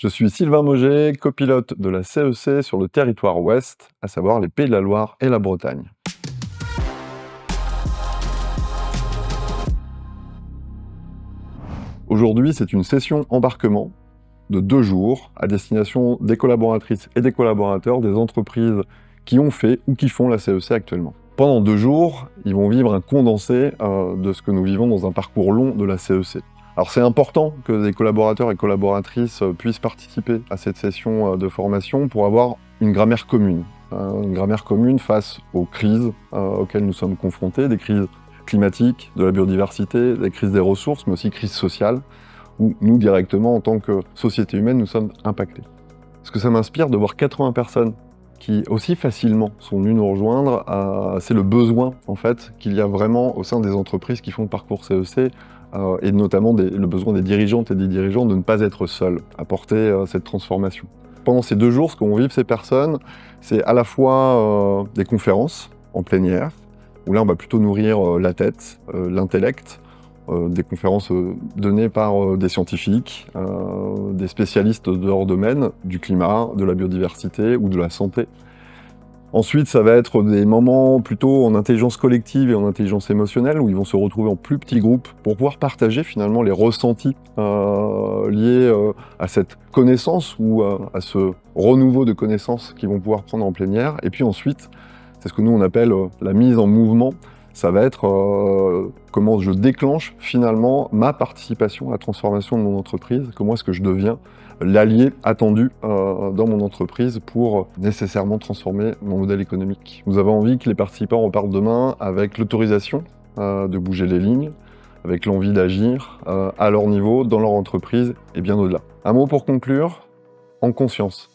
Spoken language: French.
Je suis Sylvain Mauger, copilote de la CEC sur le territoire ouest, à savoir les Pays de la Loire et la Bretagne. Aujourd'hui, c'est une session embarquement de 2 jours à destination des collaboratrices et des collaborateurs des entreprises qui ont fait ou qui font la CEC actuellement. Pendant 2 jours, ils vont vivre un condensé de ce que nous vivons dans un parcours long de la CEC. Alors c'est important que des collaborateurs et collaboratrices puissent participer à cette session de formation pour avoir une grammaire commune. Une grammaire commune face aux crises auxquelles nous sommes confrontés, des crises climatiques, de la biodiversité, des crises des ressources, mais aussi crises sociales, où nous, directement, en tant que société humaine, nous sommes impactés. Ce que ça m'inspire de voir 80 personnes qui, aussi facilement, sont venues nous rejoindre, c'est le besoin, en fait, qu'il y a vraiment au sein des entreprises qui font le parcours CEC, et notamment le besoin des dirigeantes et des dirigeants de ne pas être seuls à porter cette transformation. Pendant ces 2 jours, ce qu'ont vivre ces personnes, c'est à la fois des conférences en plein air, où là on va plutôt nourrir la tête, l'intellect, des conférences données par des scientifiques, des spécialistes de leur domaine, du climat, de la biodiversité ou de la santé. Ensuite, ça va être des moments plutôt en intelligence collective et en intelligence émotionnelle, où ils vont se retrouver en plus petits groupes pour pouvoir partager finalement les ressentis liés à cette connaissance ou à ce renouveau de connaissances qu'ils vont pouvoir prendre en plénière. Et puis ensuite, c'est ce que nous on appelle la mise en mouvement. Ça va être comment je déclenche finalement ma participation à la transformation de mon entreprise, comment est-ce que je deviens l'allié attendu dans mon entreprise pour nécessairement transformer mon modèle économique. Nous avons envie que les participants repartent demain avec l'autorisation de bouger les lignes, avec l'envie d'agir à leur niveau, dans leur entreprise et bien au-delà. Un mot pour conclure, en conscience.